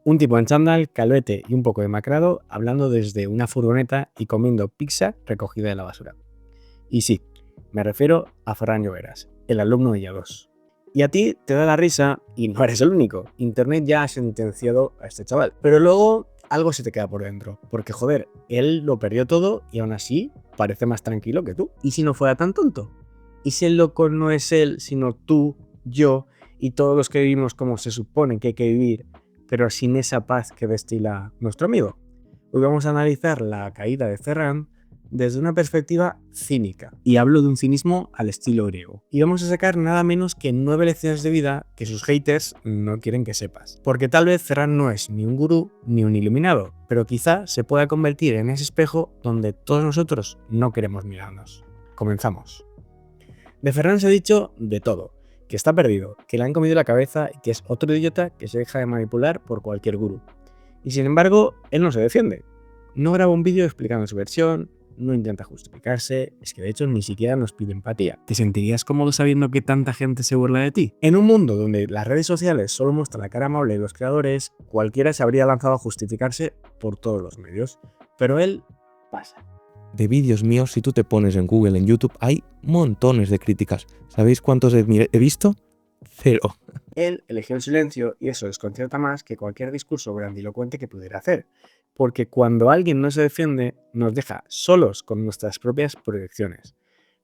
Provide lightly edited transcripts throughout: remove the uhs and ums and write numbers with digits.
Un tipo en chándal, calvete y un poco demacrado hablando desde una furgoneta y comiendo pizza recogida de la basura. Y sí, me refiero a Ferran Lloveras, el alumno de IA2. Y a ti te da la risa y no eres el único. Internet ya ha sentenciado a este chaval. Pero luego algo se te queda por dentro. Porque joder, él lo perdió todo y aún así parece más tranquilo que tú. ¿Y si no fuera tan tonto? ¿Y si el loco no es él, sino tú, yo y todos los que vivimos como se supone que hay que vivir, pero sin esa paz que destila nuestro amigo? Hoy vamos a analizar la caída de Ferran desde una perspectiva cínica, y hablo de un cinismo al estilo griego. Y vamos a sacar nada menos que 9 lecciones de vida que sus haters no quieren que sepas. Porque tal vez Ferran no es ni un gurú ni un iluminado, pero quizá se pueda convertir en ese espejo donde todos nosotros no queremos mirarnos. Comenzamos. De Ferran se ha dicho de todo, que está perdido, que le han comido la cabeza y que es otro idiota que se deja de manipular por cualquier gurú. Y sin embargo, él no se defiende. No graba un vídeo explicando su versión, no intenta justificarse, es que de hecho ni siquiera nos pide empatía. ¿Te sentirías cómodo sabiendo que tanta gente se burla de ti? En un mundo donde las redes sociales solo muestran la cara amable de los creadores, cualquiera se habría lanzado a justificarse por todos los medios. Pero él pasa. De vídeos míos, si tú te pones en Google, en YouTube, hay montones de críticas. ¿Sabéis cuántos he visto? 0. Él eligió el silencio y eso desconcierta más que cualquier discurso grandilocuente que pudiera hacer. Porque cuando alguien no se defiende, nos deja solos con nuestras propias proyecciones.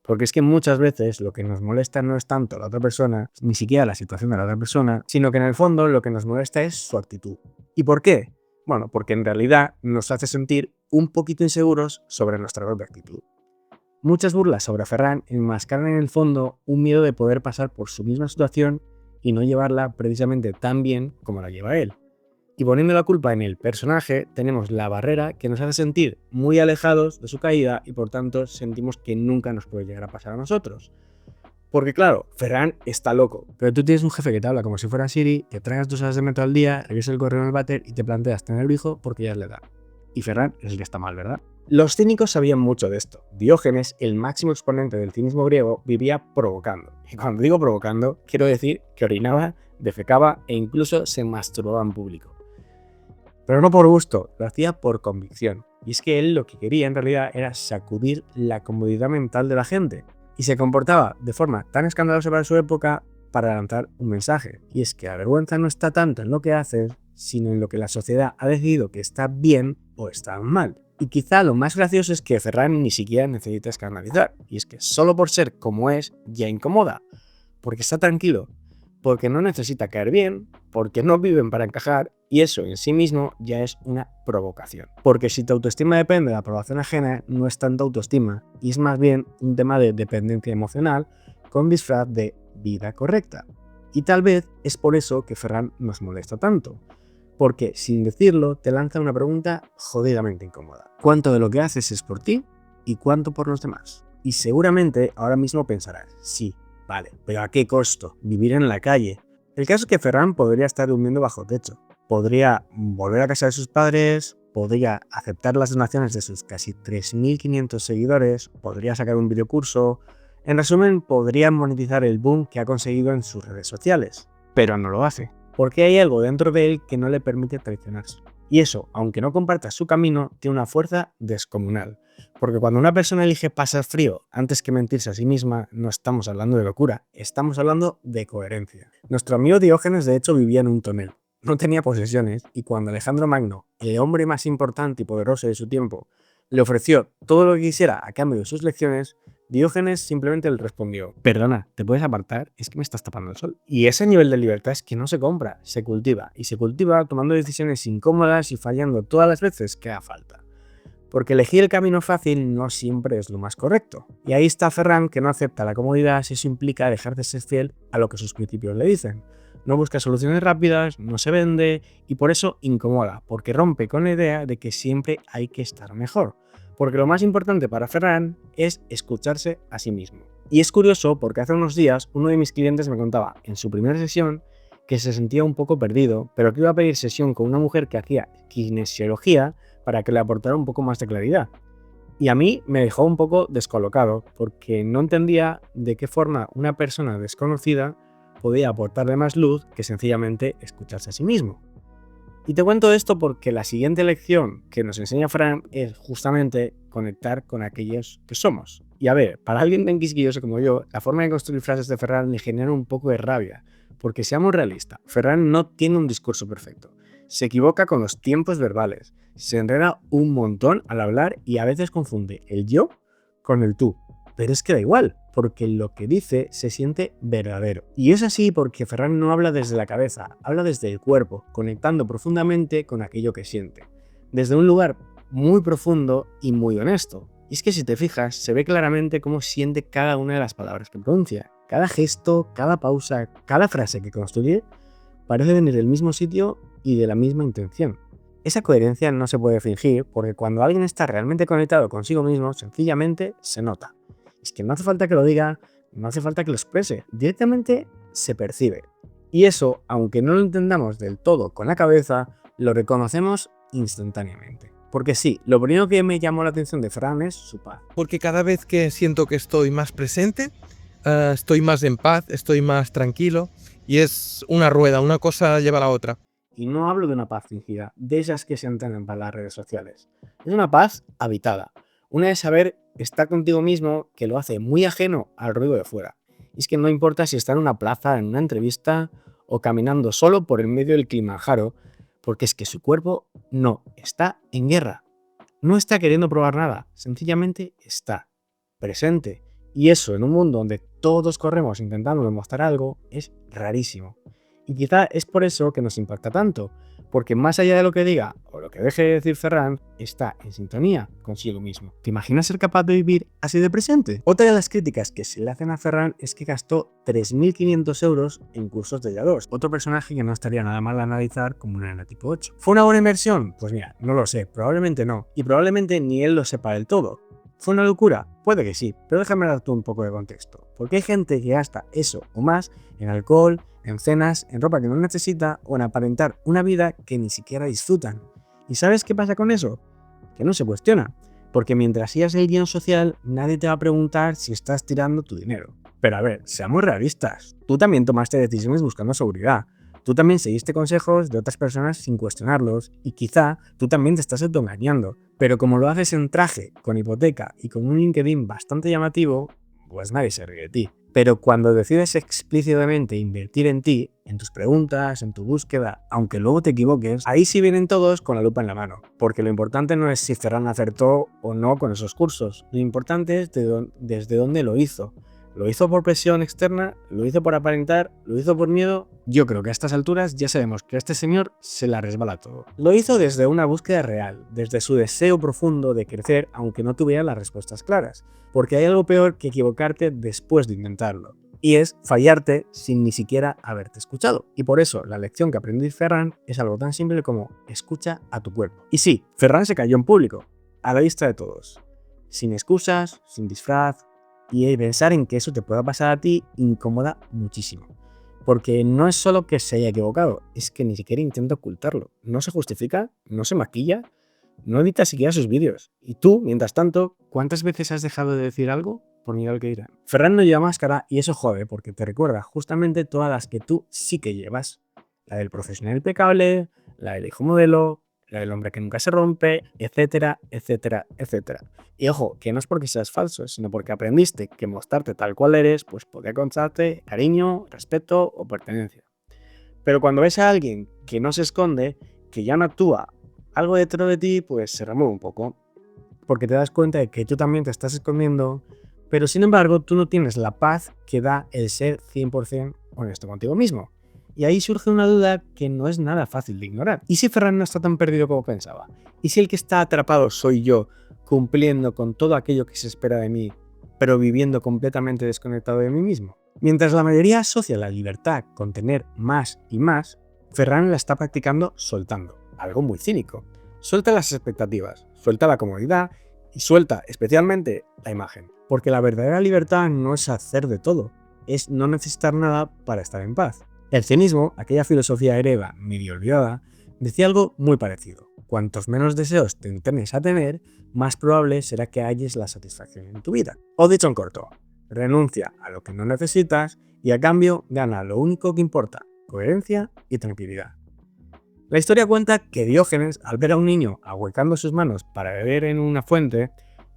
Porque es que muchas veces lo que nos molesta no es tanto la otra persona, ni siquiera la situación de la otra persona, sino que en el fondo lo que nos molesta es su actitud. ¿Y por qué? Bueno, porque en realidad nos hace sentir un poquito inseguros sobre nuestra propia actitud. Muchas burlas sobre Ferran enmascaran en el fondo un miedo de poder pasar por su misma situación y no llevarla precisamente tan bien como la lleva él. Y poniendo la culpa en el personaje, tenemos la barrera que nos hace sentir muy alejados de su caída y por tanto sentimos que nunca nos puede llegar a pasar a nosotros. Porque claro, Ferran está loco, pero tú tienes un jefe que te habla como si fuera Siri, que tragas 2 horas de metro al día, revisas el correo en el váter y te planteas tener el hijo porque ya es la edad. Y Ferran es el que está mal, ¿verdad? Los cínicos sabían mucho de esto. Diógenes, el máximo exponente del cinismo griego, vivía provocando. Y cuando digo provocando, quiero decir que orinaba, defecaba e incluso se masturbaba en público. Pero no por gusto, lo hacía por convicción. Y es que él lo que quería en realidad era sacudir la comodidad mental de la gente. Y se comportaba de forma tan escandalosa para su época para lanzar un mensaje. Y es que la vergüenza no está tanto en lo que haces, sino en lo que la sociedad ha decidido que está bien o está mal. Y quizá lo más gracioso es que Ferran ni siquiera necesita escandalizar. Y es que solo por ser como es ya incomoda. Porque está tranquilo. Porque no necesita caer bien, porque no viven para encajar, y eso en sí mismo ya es una provocación. Porque si tu autoestima depende de la aprobación ajena, no es tanta autoestima, y es más bien un tema de dependencia emocional con disfraz de vida correcta. Y tal vez es por eso que Ferran nos molesta tanto. Porque, sin decirlo, te lanza una pregunta jodidamente incómoda. ¿Cuánto de lo que haces es por ti y cuánto por los demás? Y seguramente ahora mismo pensarás, sí, vale, pero ¿a qué costo? Vivir en la calle. El caso es que Ferran podría estar durmiendo bajo techo. Podría volver a casa de sus padres, podría aceptar las donaciones de sus casi 3.500 seguidores, podría sacar un videocurso. En resumen, podría monetizar el boom que ha conseguido en sus redes sociales. Pero no lo hace. Porque hay algo dentro de él que no le permite traicionarse. Y eso, aunque no comparta su camino, tiene una fuerza descomunal. Porque cuando una persona elige pasar frío antes que mentirse a sí misma, no estamos hablando de locura, estamos hablando de coherencia. Nuestro amigo Diógenes de hecho vivía en un tonel. No tenía posesiones y cuando Alejandro Magno, el hombre más importante y poderoso de su tiempo, le ofreció todo lo que quisiera a cambio de sus lecciones, Diógenes simplemente le respondió: perdona, ¿te puedes apartar? Es que me estás tapando el sol. Y ese nivel de libertad es que no se compra, se cultiva. Y se cultiva tomando decisiones incómodas y fallando todas las veces que haga falta. Porque elegir el camino fácil no siempre es lo más correcto. Y ahí está Ferran, que no acepta la comodidad si eso implica dejar de ser fiel a lo que sus principios le dicen. No busca soluciones rápidas, no se vende y por eso incomoda, porque rompe con la idea de que siempre hay que estar mejor. Porque lo más importante para Ferran es escucharse a sí mismo. Y es curioso porque hace unos días uno de mis clientes me contaba en su primera sesión que se sentía un poco perdido, pero que iba a pedir sesión con una mujer que hacía kinesiología para que le aportara un poco más de claridad. Y a mí me dejó un poco descolocado porque no entendía de qué forma una persona desconocida podía aportarle más luz que sencillamente escucharse a sí mismo. Y te cuento esto porque la siguiente lección que nos enseña Fran es justamente conectar con aquellos que somos. Y a ver, para alguien tan quisquilloso como yo, la forma de construir frases de Ferran me genera un poco de rabia. Porque seamos realistas, Ferran no tiene un discurso perfecto. Se equivoca con los tiempos verbales, se enreda un montón al hablar y a veces confunde el yo con el tú. Pero es que da igual, porque lo que dice se siente verdadero. Y es así porque Ferran no habla desde la cabeza, habla desde el cuerpo, conectando profundamente con aquello que siente. Desde un lugar muy profundo y muy honesto. Y es que si te fijas, se ve claramente cómo siente cada una de las palabras que pronuncia. Cada gesto, cada pausa, cada frase que construye parece venir del mismo sitio y de la misma intención. Esa coherencia no se puede fingir porque cuando alguien está realmente conectado consigo mismo, sencillamente se nota. Es que no hace falta que lo diga, no hace falta que lo exprese, directamente se percibe. Y eso, aunque no lo entendamos del todo con la cabeza, lo reconocemos instantáneamente. Porque sí, lo primero que me llamó la atención de Fran es su paz. Porque cada vez que siento que estoy más presente, estoy más en paz, estoy más tranquilo y es una rueda, una cosa lleva a la otra. Y no hablo de una paz fingida, de esas que se entienden para las redes sociales. Es una paz habitada, una de saber estar contigo mismo que lo hace muy ajeno al ruido de fuera. Y es que no importa si está en una plaza, en una entrevista o caminando solo por el medio del Kilimanjaro, porque es que su cuerpo no está en guerra. No está queriendo probar nada, sencillamente está presente. Y eso en un mundo donde todos corremos intentando demostrar algo es rarísimo. Y quizá es por eso que nos impacta tanto, porque más allá de lo que diga o lo que deje de decir Ferran, está en sintonía consigo mismo. ¿Te imaginas ser capaz de vivir así de presente? Otra de las críticas que se le hacen a Ferran es que gastó 3.500 euros en cursos de IA2, otro personaje que no estaría nada mal analizar como una nena tipo 8. ¿Fue una buena inversión? Pues mira, no lo sé, probablemente no, y probablemente ni él lo sepa del todo. ¿Fue una locura? Puede que sí, pero déjame darte un poco de contexto. Porque hay gente que gasta eso o más en alcohol, en cenas, en ropa que no necesita o en aparentar una vida que ni siquiera disfrutan. ¿Y sabes qué pasa con eso? Que no se cuestiona. Porque mientras sigas el guión social, nadie te va a preguntar si estás tirando tu dinero. Pero a ver, seamos realistas. Tú también tomaste decisiones buscando seguridad. Tú también seguiste consejos de otras personas sin cuestionarlos y quizá tú también te estás autoengañando. Pero como lo haces en traje, con hipoteca y con un LinkedIn bastante llamativo, pues nadie se ríe de ti. Pero cuando decides explícitamente invertir en ti, en tus preguntas, en tu búsqueda, aunque luego te equivoques, ahí sí vienen todos con la lupa en la mano. Porque lo importante no es si Ferran acertó o no con esos cursos. Lo importante es desde dónde lo hizo. ¿Lo hizo por presión externa? ¿Lo hizo por aparentar? ¿Lo hizo por miedo? Yo creo que a estas alturas ya sabemos que a este señor se la resbala todo. Lo hizo desde una búsqueda real, desde su deseo profundo de crecer aunque no tuviera las respuestas claras. Porque hay algo peor que equivocarte después de intentarlo. Y es fallarte sin ni siquiera haberte escuchado. Y por eso la lección que aprendí Ferran es algo tan simple como escucha a tu cuerpo. Y sí, Ferran se cayó en público, a la vista de todos. Sin excusas, sin disfraz. Y pensar en que eso te pueda pasar a ti incomoda muchísimo. Porque no es solo que se haya equivocado, es que ni siquiera intenta ocultarlo. No se justifica, no se maquilla, no edita siquiera sus vídeos. Y tú, mientras tanto, ¿cuántas veces has dejado de decir algo por miedo al que dirán? Ferran no lleva máscara y eso jode porque te recuerda justamente todas las que tú sí que llevas. La del profesional impecable, la del hijo modelo, la del hombre que nunca se rompe, etcétera, etcétera, etcétera. Y ojo, que no es porque seas falso, sino porque aprendiste que mostrarte tal cual eres, pues podría causarte cariño, respeto o pertenencia. Pero cuando ves a alguien que no se esconde, que ya no actúa algo dentro de ti, pues se remueve un poco. Porque te das cuenta de que tú también te estás escondiendo, pero sin embargo tú no tienes la paz que da el ser 100% honesto contigo mismo. Y ahí surge una duda que no es nada fácil de ignorar. ¿Y si Ferran no está tan perdido como pensaba? ¿Y si el que está atrapado soy yo, cumpliendo con todo aquello que se espera de mí, pero viviendo completamente desconectado de mí mismo? Mientras la mayoría asocia la libertad con tener más y más, Ferran la está practicando soltando, algo muy cínico. Suelta las expectativas, suelta la comodidad y suelta especialmente la imagen. Porque la verdadera libertad no es hacer de todo, es no necesitar nada para estar en paz. El cinismo, aquella filosofía griega medio olvidada, decía algo muy parecido. Cuantos menos deseos te intentes a tener, más probable será que halles la satisfacción en tu vida. O dicho en corto, renuncia a lo que no necesitas y a cambio gana lo único que importa, coherencia y tranquilidad. La historia cuenta que Diógenes, al ver a un niño ahuecando sus manos para beber en una fuente,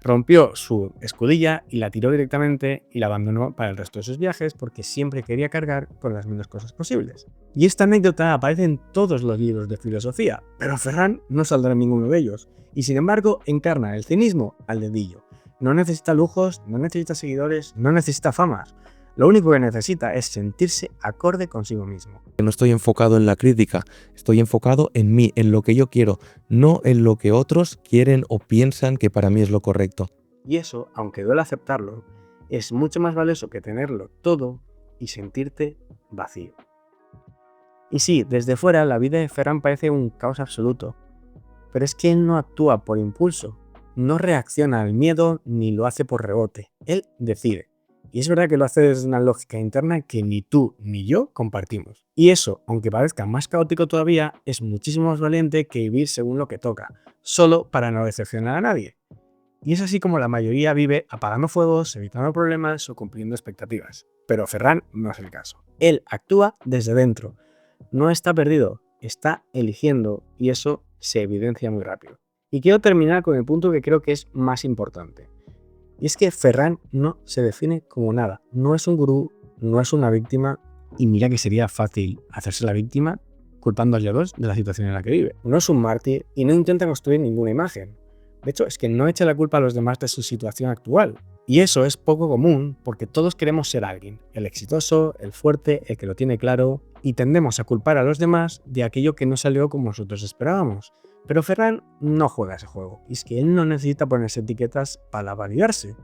rompió su escudilla y la tiró directamente y la abandonó para el resto de sus viajes porque siempre quería cargar con las menos cosas posibles. Y esta anécdota aparece en todos los libros de filosofía, pero Ferran no saldrá en ninguno de ellos, y sin embargo encarna el cinismo al dedillo. No necesita lujos, no necesita seguidores, no necesita famas. Lo único que necesita es sentirse acorde consigo mismo. No estoy enfocado en la crítica, estoy enfocado en mí, en lo que yo quiero, no en lo que otros quieren o piensan que para mí es lo correcto. Y eso, aunque duele aceptarlo, es mucho más valioso que tenerlo todo y sentirte vacío. Y sí, desde fuera la vida de Ferran parece un caos absoluto, pero es que él no actúa por impulso, no reacciona al miedo ni lo hace por rebote, él decide. Y es verdad que lo hace desde una lógica interna que ni tú ni yo compartimos. Y eso, aunque parezca más caótico todavía, es muchísimo más valiente que vivir según lo que toca, solo para no decepcionar a nadie. Y es así como la mayoría vive apagando fuegos, evitando problemas o cumpliendo expectativas. Pero Ferran no es el caso. Él actúa desde dentro. No está perdido, está eligiendo y eso se evidencia muy rápido. Y quiero terminar con el punto que creo que es más importante. Y es que Ferran no se define como nada. No es un gurú, no es una víctima. Y mira que sería fácil hacerse la víctima culpando a los de la situación en la que vive. No es un mártir y no intenta construir ninguna imagen. De hecho, es que no echa la culpa a los demás de su situación actual. Y eso es poco común porque todos queremos ser alguien, el exitoso, el fuerte, el que lo tiene claro, y tendemos a culpar a los demás de aquello que no salió como nosotros esperábamos. Pero Ferran no juega ese juego, y es que él no necesita ponerse etiquetas para validarse.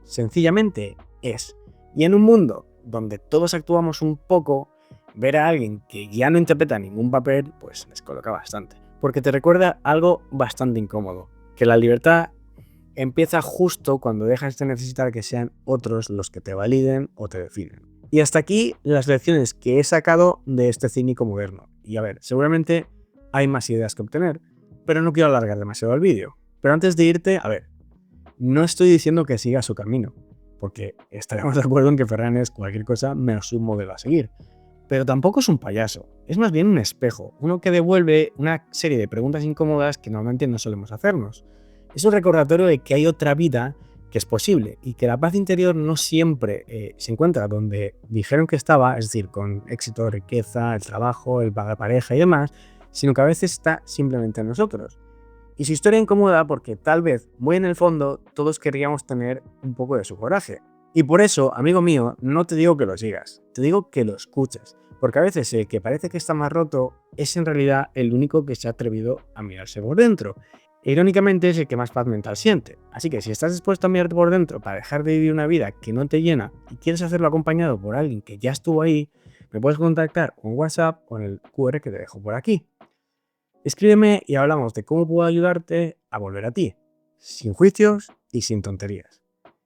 Sencillamente es. Y en un mundo donde todos actuamos un poco, ver a alguien que ya no interpreta ningún papel, pues les coloca bastante. Porque te recuerda algo bastante incómodo, que la libertad empieza justo cuando dejas de necesitar que sean otros los que te validen o te definen. Y hasta aquí las lecciones que he sacado de este cínico moderno. Y a ver, seguramente hay más ideas que obtener, pero no quiero alargar demasiado el vídeo. Pero antes de irte, a ver, no estoy diciendo que siga su camino, porque estaremos de acuerdo en que Ferran es cualquier cosa menos un modelo a seguir. Pero tampoco es un payaso, es más bien un espejo, uno que devuelve una serie de preguntas incómodas que normalmente no solemos hacernos. Es un recordatorio de que hay otra vida que es posible y que la paz interior no siempre se encuentra donde dijeron que estaba, es decir, con éxito, riqueza, el trabajo, el pagar pareja y demás, sino que a veces está simplemente en nosotros. Y su historia incómoda porque tal vez, muy en el fondo, todos querríamos tener un poco de su coraje. Y por eso, amigo mío, no te digo que lo sigas, te digo que lo escuches. Porque a veces el que parece que está más roto es en realidad el único que se ha atrevido a mirarse por dentro. E irónicamente es el que más paz mental siente. Así que si estás dispuesto a mirarte por dentro para dejar de vivir una vida que no te llena y quieres hacerlo acompañado por alguien que ya estuvo ahí, me puedes contactar con WhatsApp o en el QR que te dejo por aquí. Escríbeme y hablamos de cómo puedo ayudarte a volver a ti, sin juicios y sin tonterías.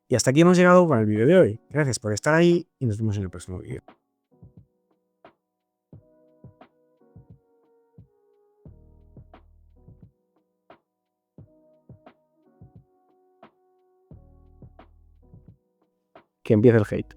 Y hasta aquí hemos llegado con el vídeo de hoy. Gracias por estar ahí y nos vemos en el próximo vídeo. Que empiece el hate.